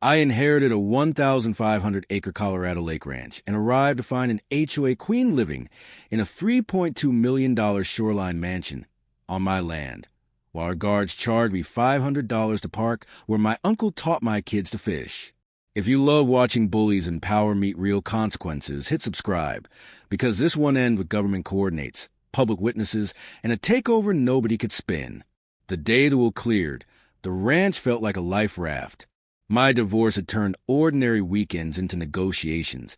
I inherited a 1,500-acre Colorado lake ranch and arrived to find an HOA queen living in a $3.2 million shoreline mansion on my land, while our guards charged me $500 to park where my uncle taught my kids to fish. If you love watching bullies and power meet real consequences, hit subscribe, because this one ends with government coordinates, public witnesses, and a takeover nobody could spin. The day the will cleared, the ranch felt like a life raft. My divorce had turned ordinary weekends into negotiations,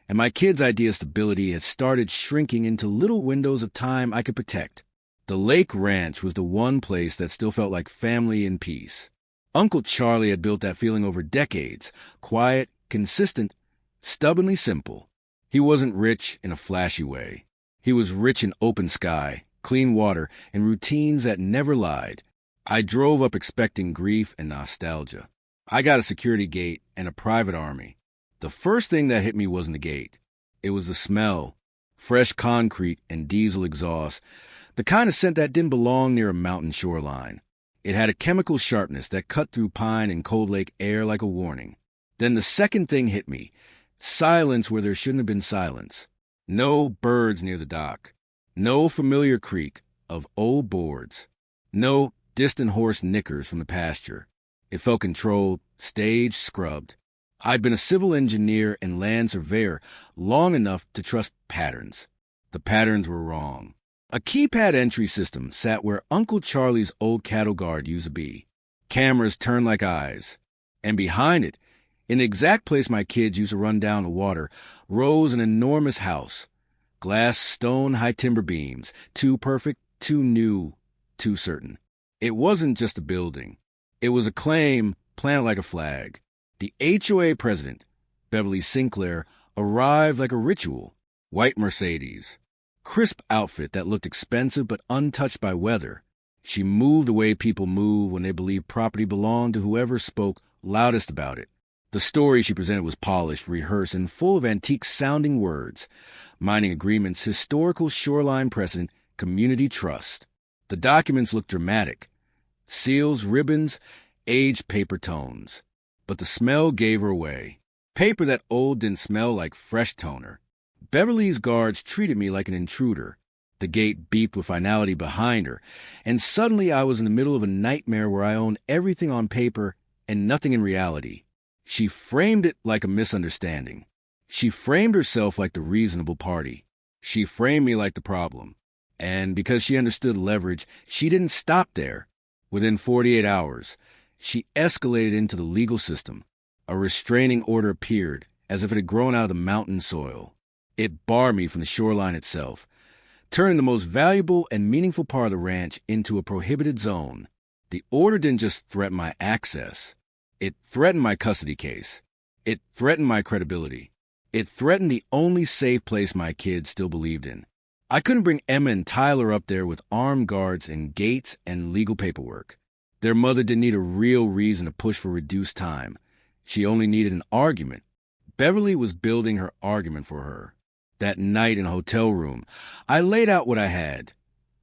and my kids' idea of stability had started shrinking into little windows of time I could protect. The lake ranch was the one place that still felt like family and peace. Uncle Charlie had built that feeling over decades, quiet, consistent, stubbornly simple. He wasn't rich in a flashy way. He was rich in open sky, clean water, and routines that never lied. I drove up expecting grief and nostalgia. I got a security gate and a private army. The first thing that hit me wasn't the gate. It was the smell. Fresh concrete and diesel exhaust. The kind of scent that didn't belong near a mountain shoreline. It had a chemical sharpness that cut through pine and Cold Lake air like a warning. Then the second thing hit me. Silence where there shouldn't have been silence. No birds near the dock. No familiar creak of old boards. No distant horse nickers from the pasture. It felt controlled, staged, scrubbed. I'd been a civil engineer and land surveyor long enough to trust patterns. The patterns were wrong. A keypad entry system sat where Uncle Charlie's old cattle guard used to be. Cameras turned like eyes. And behind it, in the exact place my kids used to run down the water, rose an enormous house. Glass, stone, high timber beams. Too perfect, too new, too certain. It wasn't just a building. It was a claim planted like a flag. The HOA president, Beverly Sinclair, arrived like a ritual. White Mercedes. Crisp outfit that looked expensive but untouched by weather. She moved the way people move when they believe property belonged to whoever spoke loudest about it. The story she presented was polished, rehearsed, and full of antique-sounding words. Mining agreements, historical shoreline precedent, community trust. The documents looked dramatic. Seals, ribbons, aged paper tones. But the smell gave her away. Paper that old didn't smell like fresh toner. Beverly's guards treated me like an intruder. The gate beeped with finality behind her, and suddenly I was in the middle of a nightmare where I owned everything on paper and nothing in reality. She framed it like a misunderstanding. She framed herself like the reasonable party. She framed me like the problem. And because she understood leverage, she didn't stop there. Within 48 hours, she escalated into the legal system. A restraining order appeared, as if it had grown out of the mountain soil. It barred me from the shoreline itself, turning the most valuable and meaningful part of the ranch into a prohibited zone. The order didn't just threaten my access. It threatened my custody case. It threatened my credibility. It threatened the only safe place my kids still believed in. I couldn't bring Emma and Tyler up there with armed guards and gates and legal paperwork. Their mother didn't need a real reason to push for reduced time. She only needed an argument. Beverly was building her argument for her. That night in a hotel room, I laid out what I had.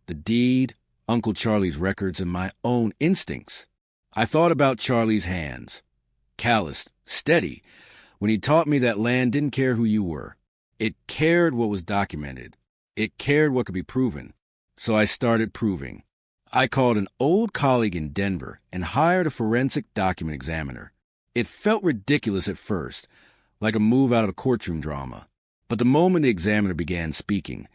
The deed, Uncle Charlie's records, and my own instincts. I thought about Charlie's hands. Calloused, steady, when he taught me that land didn't care who you were. It cared what was documented. It cared what could be proven. So I started proving. I called an old colleague in Denver and hired a forensic document examiner. It felt ridiculous at first, like a move out of a courtroom drama. But the moment the examiner began speaking,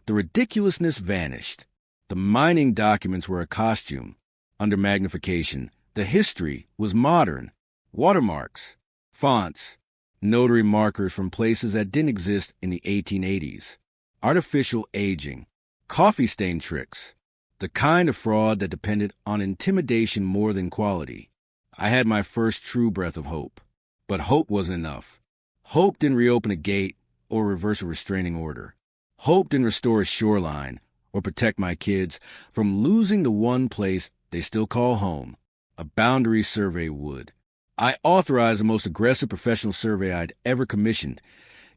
the ridiculousness vanished. The mining documents were a costume. Under magnification, the history was modern. Watermarks, fonts, notary markers from places that didn't exist in the 1880s. Artificial aging, coffee stain tricks, the kind of fraud that depended on intimidation more than quality. I had my first true breath of hope. But hope wasn't enough. Hope didn't reopen a gate or reverse a restraining order. Hope didn't restore a shoreline or protect my kids from losing the one place they still call home. A boundary survey would. I authorized the most aggressive professional survey I'd ever commissioned.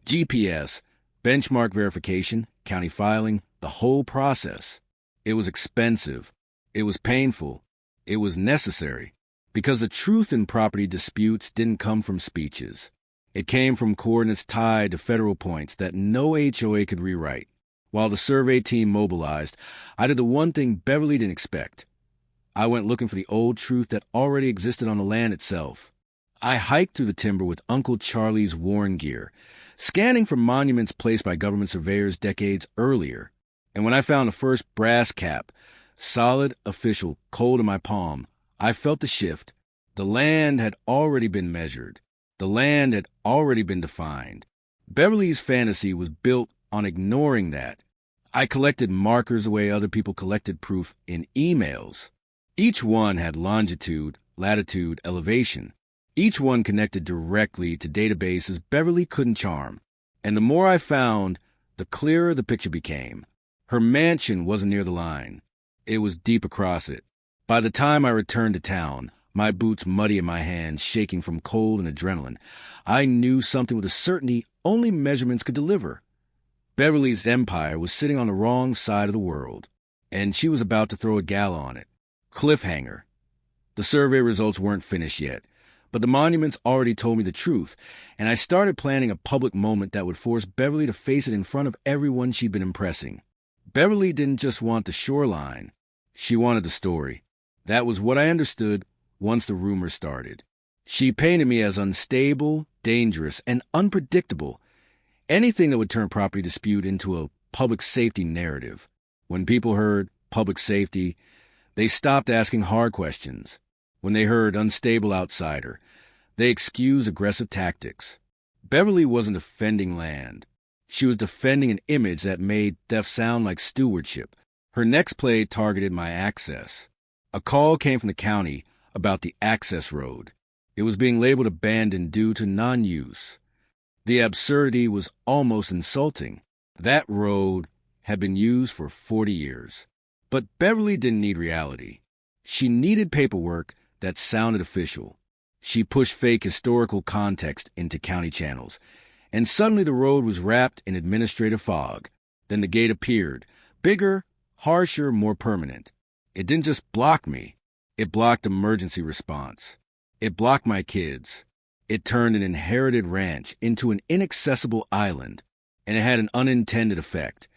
GPS, benchmark verification, county filing, the whole process. It was expensive. It was painful. It was necessary. Because the truth in property disputes didn't come from speeches. It came from coordinates tied to federal points that no HOA could rewrite. While the survey team mobilized, I did the one thing Beverly didn't expect. I went looking for the old truth that already existed on the land itself. I hiked through the timber with Uncle Charlie's worn gear, scanning for monuments placed by government surveyors decades earlier. And when I found the first brass cap, solid, official, cold in my palm, I felt the shift. The land had already been measured. The land had already been defined. Beverly's fantasy was built on ignoring that. I collected markers the way other people collected proof in emails. Each one had longitude, latitude, elevation. Each one connected directly to databases Beverly couldn't charm. And the more I found, the clearer the picture became. Her mansion wasn't near the line. It was deep across it. By the time I returned to town, my boots muddy in my hands, shaking from cold and adrenaline, I knew something with a certainty only measurements could deliver. Beverly's empire was sitting on the wrong side of the world, and she was about to throw a gala on it. Cliffhanger. The survey results weren't finished yet, but the monuments already told me the truth, and I started planning a public moment that would force Beverly to face it in front of everyone she'd been impressing. Beverly didn't just want the shoreline. She wanted the story. That was what I understood once the rumors started. She painted me as unstable, dangerous, and unpredictable. Anything that would turn property dispute into a public safety narrative. When people heard public safety, they stopped asking hard questions. When they heard unstable outsider, they excused aggressive tactics. Beverly wasn't defending land. She was defending an image that made theft sound like stewardship. Her next play targeted my access. A call came from the county about the access road. It was being labeled abandoned due to non-use. The absurdity was almost insulting. That road had been used for 40 years. But Beverly didn't need reality. She needed paperwork that sounded official. She pushed fake historical context into county channels, and suddenly the road was wrapped in administrative fog. Then the gate appeared, bigger, harsher, more permanent. It didn't just block me. It blocked emergency response. It blocked my kids. It turned an inherited ranch into an inaccessible island, and it had an unintended effect.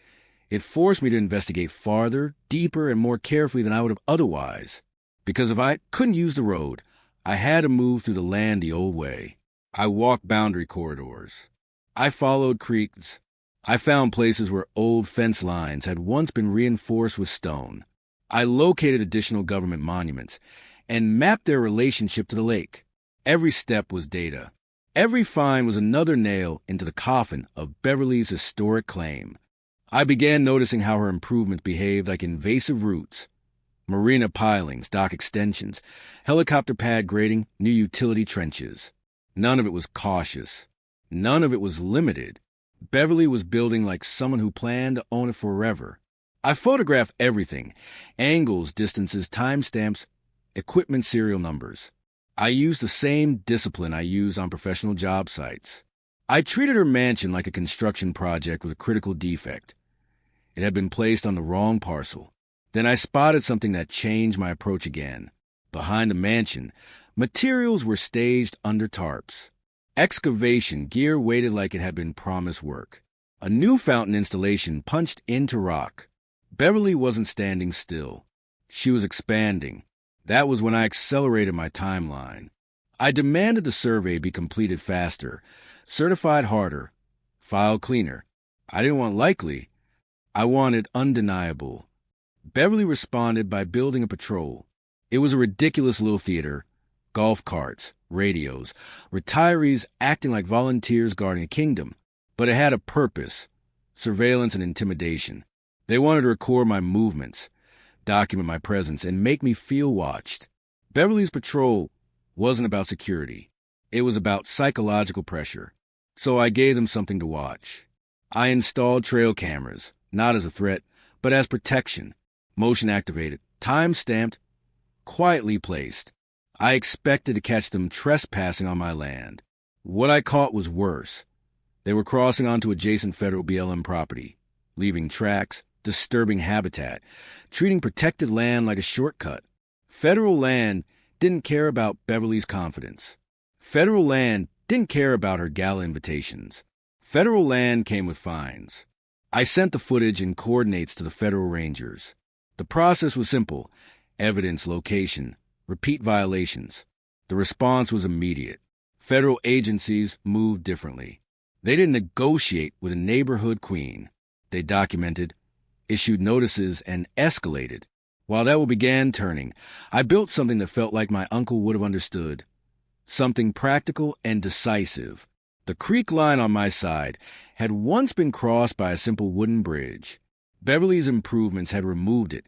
It forced me to investigate farther, deeper, and more carefully than I would have otherwise. Because if I couldn't use the road, I had to move through the land the old way. I walked boundary corridors. I followed creeks. I found places where old fence lines had once been reinforced with stone. I located additional government monuments and mapped their relationship to the lake. Every step was data. Every find was another nail into the coffin of Beverly's historic claim. I began noticing how her improvements behaved like invasive roots. Marina pilings, dock extensions, helicopter pad grading, new utility trenches. None of it was cautious. None of it was limited. Beverly was building like someone who planned to own it forever. I photographed everything: angles, distances, timestamps, equipment serial numbers. I used the same discipline I use on professional job sites. I treated her mansion like a construction project with a critical defect. It had been placed on the wrong parcel. Then I spotted something that changed my approach again. Behind the mansion, materials were staged under tarps. Excavation gear waited like it had been promised work. A new fountain installation punched into rock. Beverly wasn't standing still. She was expanding. That was when I accelerated my timeline. I demanded the survey be completed faster, certified harder, filed cleaner. I didn't want likely. I wanted undeniable. Beverly responded by building a patrol. It was a ridiculous little theater. Golf carts, radios, retirees acting like volunteers guarding a kingdom. But it had a purpose: surveillance and intimidation. They wanted to record my movements, document my presence, and make me feel watched. Beverly's patrol wasn't about security. It was about psychological pressure. So I gave them something to watch. I installed trail cameras, not as a threat, but as protection. Motion activated, time-stamped, quietly placed. I expected to catch them trespassing on my land. What I caught was worse. They were crossing onto adjacent federal BLM property, leaving tracks, disturbing habitat, treating protected land like a shortcut. Federal land didn't care about Beverly's confidence. Federal land didn't care about her gala invitations. Federal land came with fines. I sent the footage and coordinates to the federal rangers. The process was simple: evidence, location, repeat violations. The response was immediate. Federal agencies moved differently. They didn't negotiate with a neighborhood queen. They documented, issued notices, and escalated. While that began turning, I built something that felt like my uncle would have understood. Something practical and decisive. The creek line on my side had once been crossed by a simple wooden bridge. Beverly's improvements had removed it,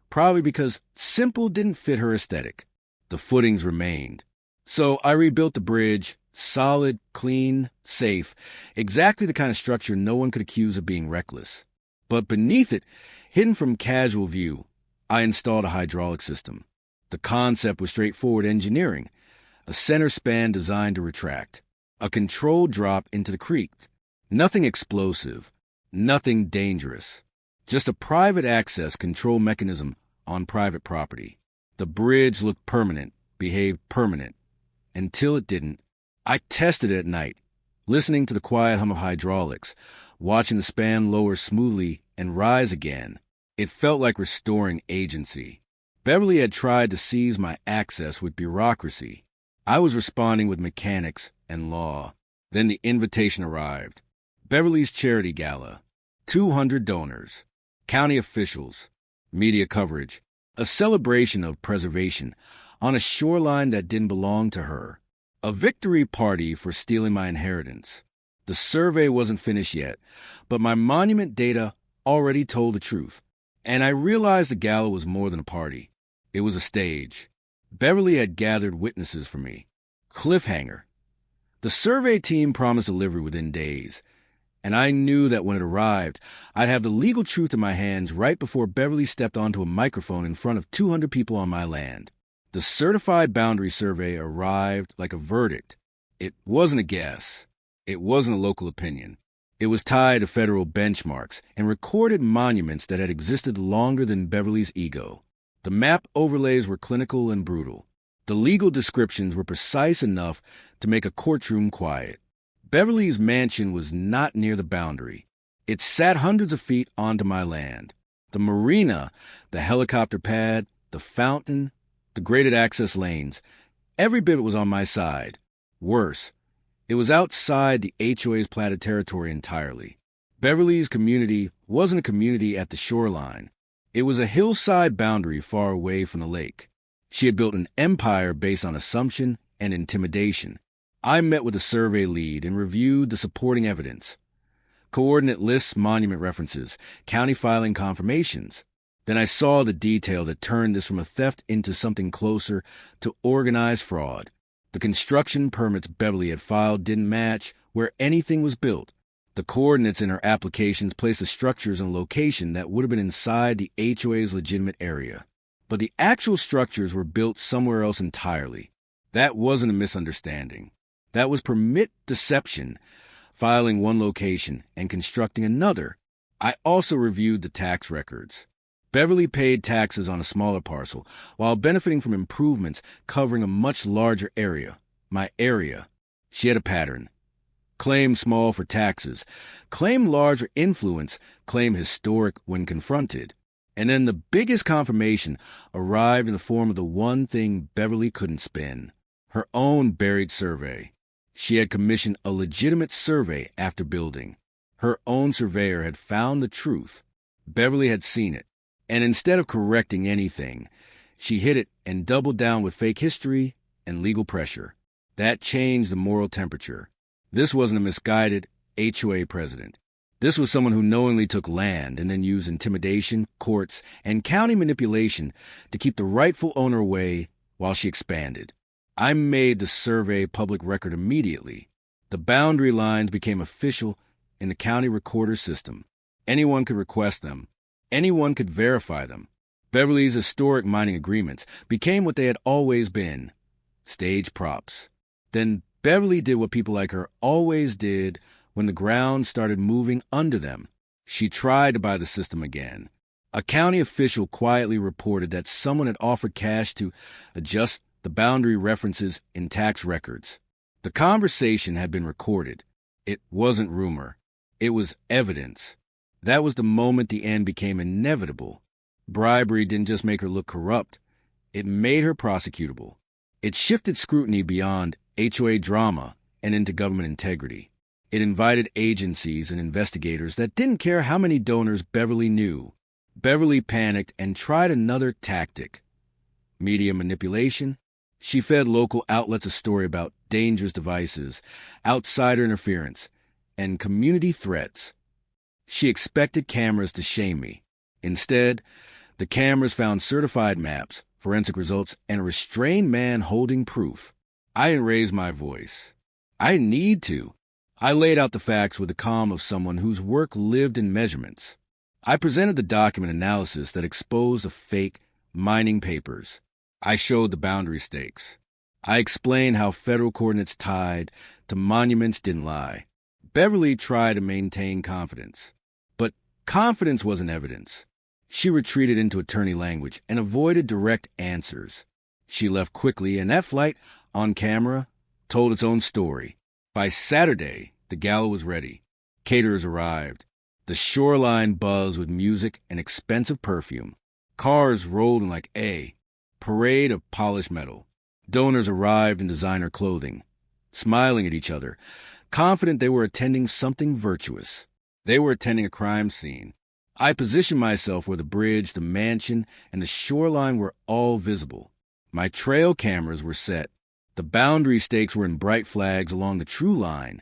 probably because simple didn't fit her aesthetic. The footings remained. So I rebuilt the bridge, solid, clean, safe, exactly the kind of structure no one could accuse of being reckless. But beneath it, hidden from casual view, I installed a hydraulic system. The concept was straightforward engineering: a center span designed to retract, a controlled drop into the creek. Nothing explosive, nothing dangerous, just a private access control mechanism on private property. The bridge looked permanent, behaved permanent, until it didn't. I tested it at night, listening to the quiet hum of hydraulics, watching the span lower smoothly and rise again. It felt like restoring agency. Beverly had tried to seize my access with bureaucracy. I was responding with mechanics and law. Then the invitation arrived. Beverly's charity gala. 200 donors. County officials. Media coverage. A celebration of preservation on a shoreline that didn't belong to her. A victory party for stealing my inheritance. The survey wasn't finished yet, but my monument data already told the truth. And I realized the gala was more than a party. It was a stage. Beverly had gathered witnesses for me. Cliffhanger. The survey team promised delivery within days, and I knew that when it arrived, I'd have the legal truth in my hands right before Beverly stepped onto a microphone in front of 200 people on my land. The certified boundary survey arrived like a verdict. It wasn't a guess. It wasn't a local opinion. It was tied to federal benchmarks and recorded monuments that had existed longer than Beverly's ego. The map overlays were clinical and brutal. The legal descriptions were precise enough to make a courtroom quiet. Beverly's mansion was not near the boundary. It sat hundreds of feet onto my land. The marina, the helicopter pad, the fountain, the graded access lanes, every bit was on my side. Worse, it was outside the HOA's platted territory entirely. Beverly's community wasn't a community at the shoreline. It was a hillside boundary far away from the lake. She had built an empire based on assumption and intimidation. I met with the survey lead and reviewed the supporting evidence. Coordinate lists, monument references, county filing confirmations. Then I saw the detail that turned this from a theft into something closer to organized fraud. The construction permits Beverly had filed didn't match where anything was built. The coordinates in her applications placed the structures in a location that would have been inside the HOA's legitimate area. But the actual structures were built somewhere else entirely. That wasn't a misunderstanding. That was permit deception, filing one location and constructing another. I also reviewed the tax records. Beverly paid taxes on a smaller parcel, while benefiting from improvements covering a much larger area. My area. She had a pattern. Claim small for taxes. Claim large for influence. Claim historic when confronted. And then the biggest confirmation arrived in the form of the one thing Beverly couldn't spin. Her own buried survey. She had commissioned a legitimate survey after building. Her own surveyor had found the truth. Beverly had seen it. And instead of correcting anything, she hid it and doubled down with fake history and legal pressure. That changed the moral temperature. This wasn't a misguided HOA president. This was someone who knowingly took land and then used intimidation, courts, and county manipulation to keep the rightful owner away while she expanded. I made the survey public record immediately. The boundary lines became official in the county recorder system. Anyone could request them. Anyone could verify them. Beverly's historic mining agreements became what they had always been: stage props. Then Beverly did what people like her always did when the ground started moving under them. She tried to buy the system again. A county official quietly reported that someone had offered cash to adjust the boundary references in tax records. The conversation had been recorded. It wasn't rumor. It was evidence. That was the moment the end became inevitable. Bribery didn't just make her look corrupt. It made her prosecutable. It shifted scrutiny beyond HOA drama and into government integrity. It invited agencies and investigators that didn't care how many donors Beverly knew. Beverly panicked and tried another tactic. Media manipulation. She fed local outlets a story about dangerous devices, outsider interference, and community threats. She expected cameras to shame me. Instead, the cameras found certified maps, forensic results, and a restrained man holding proof. I didn't raise my voice. I didn't need to. I laid out the facts with the calm of someone whose work lived in measurements. I presented the document analysis that exposed the fake mining papers. I showed the boundary stakes. I explained how federal coordinates tied to monuments didn't lie. Beverly tried to maintain confidence. But confidence wasn't evidence. She retreated into attorney language and avoided direct answers. She left quickly, and that flight, on camera, told its own story. By Saturday, the gala was ready. Caterers arrived. The shoreline buzzed with music and expensive perfume. Cars rolled in like a parade of polished metal. Donors arrived in designer clothing, smiling at each other, confident they were attending something virtuous. They were attending a crime scene. I positioned myself where the bridge, the mansion, and the shoreline were all visible. My trail cameras were set. The boundary stakes were in bright flags along the true line,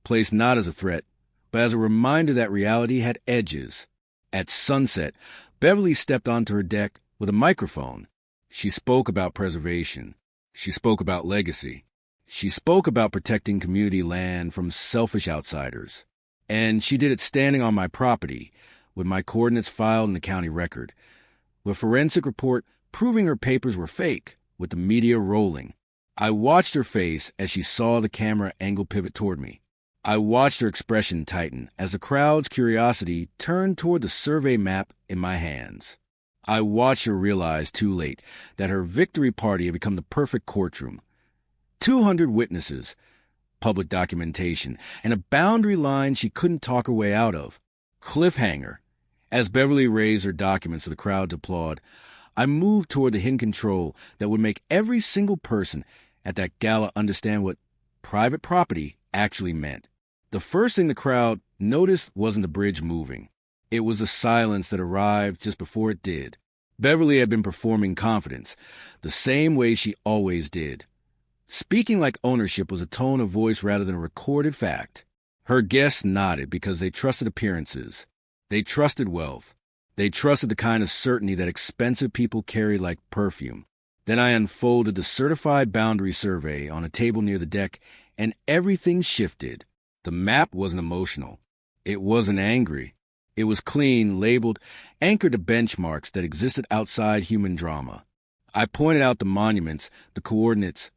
placed not as a threat, but as a reminder that reality had edges. At sunset, Beverly stepped onto her deck with a microphone. She spoke about preservation. She spoke about legacy. She spoke about protecting community land from selfish outsiders. And she did it standing on my property, with my coordinates filed in the county record, with a forensic report proving her papers were fake, with the media rolling. I watched her face as she saw the camera angle pivot toward me. I watched her expression tighten as the crowd's curiosity turned toward the survey map in my hands. I watched her realize too late that her victory party had become the perfect courtroom. 200 witnesses, public documentation, and a boundary line she couldn't talk her way out of. Cliffhanger. As Beverly raised her documents for the crowd to applaud, I moved toward the hidden control that would make every single person at that gala understand what private property actually meant. The first thing the crowd noticed wasn't the bridge moving. It was the silence that arrived just before it did. Beverly had been performing confidence, the same way she always did. Speaking like ownership was a tone of voice rather than a recorded fact. Her guests nodded because they trusted appearances. They trusted wealth. They trusted the kind of certainty that expensive people carry like perfume. Then I unfolded the certified boundary survey on a table near the deck, and everything shifted. The map wasn't emotional. It wasn't angry. It was clean, labeled, anchored to benchmarks that existed outside human drama. I pointed out the monuments, the coordinates,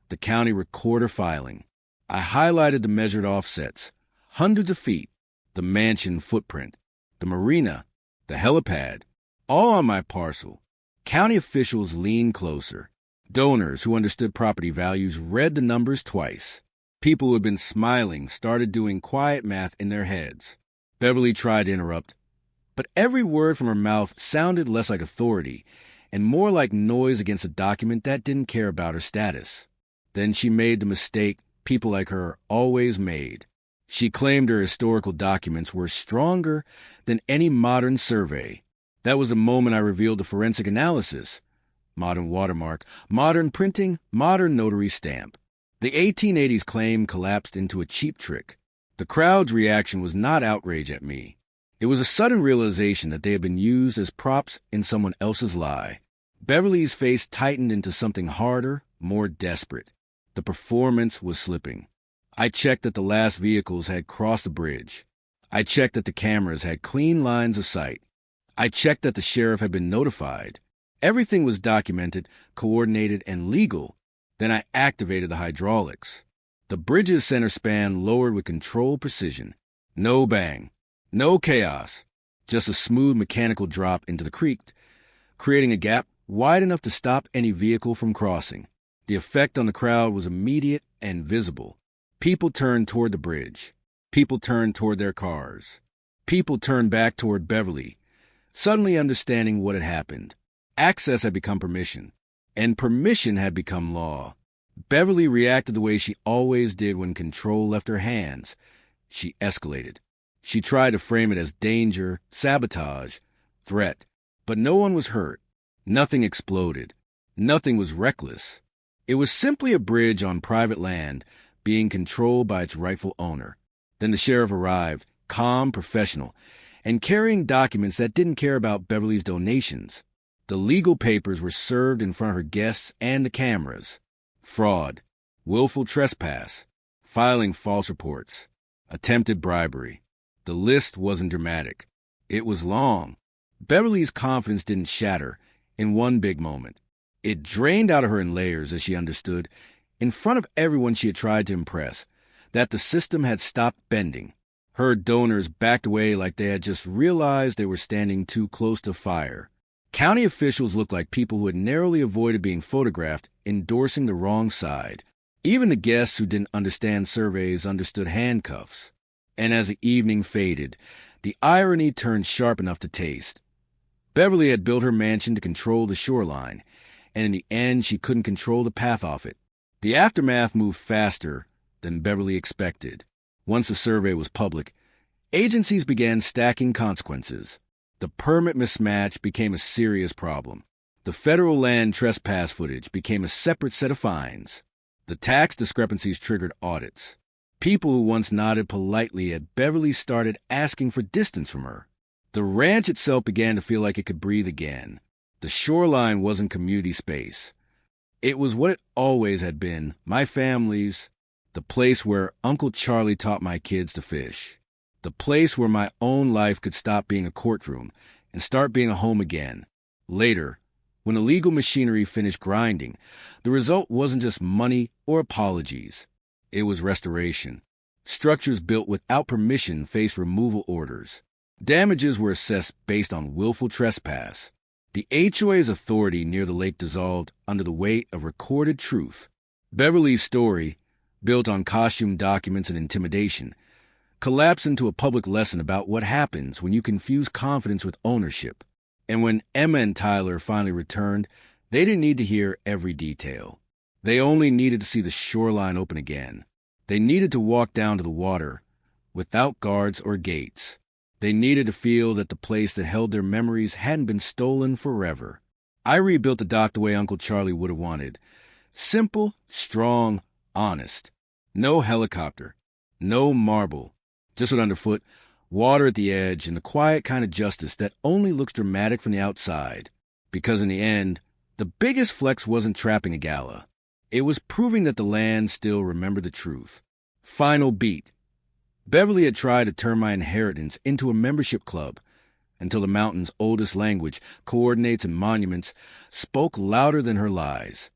the county recorder filing. I highlighted the measured offsets, hundreds of feet, the mansion footprint, the marina, the helipad, all on my parcel. County officials leaned closer. Donors who understood property values read the numbers twice. People who had been smiling started doing quiet math in their heads. Beverly tried to interrupt, but every word from her mouth sounded less like authority and more like noise against a document that didn't care about her status. Then she made the mistake people like her always made. She claimed her historical documents were stronger than any modern survey. That was the moment I revealed the forensic analysis. Modern watermark, modern printing, modern notary stamp. The 1880s claim collapsed into a cheap trick. The crowd's reaction was not outrage at me. It was a sudden realization that they had been used as props in someone else's lie. Beverly's face tightened into something harder, more desperate. The performance was slipping. I checked that the last vehicles had crossed the bridge. I checked that the cameras had clean lines of sight. I checked that the sheriff had been notified. Everything was documented, coordinated, and legal. Then I activated the hydraulics. The bridge's center span lowered with controlled precision. No bang. No chaos. Just a smooth mechanical drop into the creek, creating a gap wide enough to stop any vehicle from crossing. The effect on the crowd was immediate and visible. People turned toward the bridge. People turned toward their cars. People turned back toward Beverly, suddenly understanding what had happened. Access had become permission, and permission had become law. Beverly reacted the way she always did when control left her hands. She escalated. She tried to frame it as danger, sabotage, threat. But no one was hurt. Nothing exploded. Nothing was reckless. It was simply a bridge on private land being controlled by its rightful owner. Then the sheriff arrived, calm, professional, and carrying documents that didn't care about Beverly's donations. The legal papers were served in front of her guests and the cameras. Fraud, willful trespass, filing false reports, attempted bribery. The list wasn't dramatic. It was long. Beverly's confidence didn't shatter in one big moment. It drained out of her in layers as she understood, in front of everyone she had tried to impress, that the system had stopped bending. Her donors backed away like they had just realized they were standing too close to fire. County officials looked like people who had narrowly avoided being photographed, endorsing the wrong side. Even the guests who didn't understand surveys understood handcuffs. And as the evening faded, the irony turned sharp enough to taste. Beverly had built her mansion to control the shoreline, and in the end she couldn't control the path off it. The aftermath moved faster than Beverly expected. Once the survey was public, agencies began stacking consequences. The permit mismatch became a serious problem. The federal land trespass footage became a separate set of fines. The tax discrepancies triggered audits. People who once nodded politely at Beverly started asking for distance from her. The ranch itself began to feel like it could breathe again. The shoreline wasn't community space. It was what it always had been, my family's, the place where Uncle Charlie taught my kids to fish. The place where my own life could stop being a courtroom and start being a home again. Later, when the legal machinery finished grinding, the result wasn't just money or apologies. It was restoration. Structures built without permission faced removal orders. Damages were assessed based on willful trespass. The HOA's authority near the lake dissolved under the weight of recorded truth. Beverly's story, built on costume documents and intimidation, collapsed into a public lesson about what happens when you confuse confidence with ownership. And when Emma and Tyler finally returned, they didn't need to hear every detail. They only needed to see the shoreline open again. They needed to walk down to the water without guards or gates. They needed to feel that the place that held their memories hadn't been stolen forever. I rebuilt the dock the way Uncle Charlie would have wanted. Simple, strong, honest. No helicopter. No marble. Just what underfoot, water at the edge, and the quiet kind of justice that only looks dramatic from the outside. Because in the end, the biggest flex wasn't trapping a gala. It was proving that the land still remembered the truth. Final beat. Beverly had tried to turn my inheritance into a membership club until the mountain's oldest language, coordinates and monuments, spoke louder than her lies.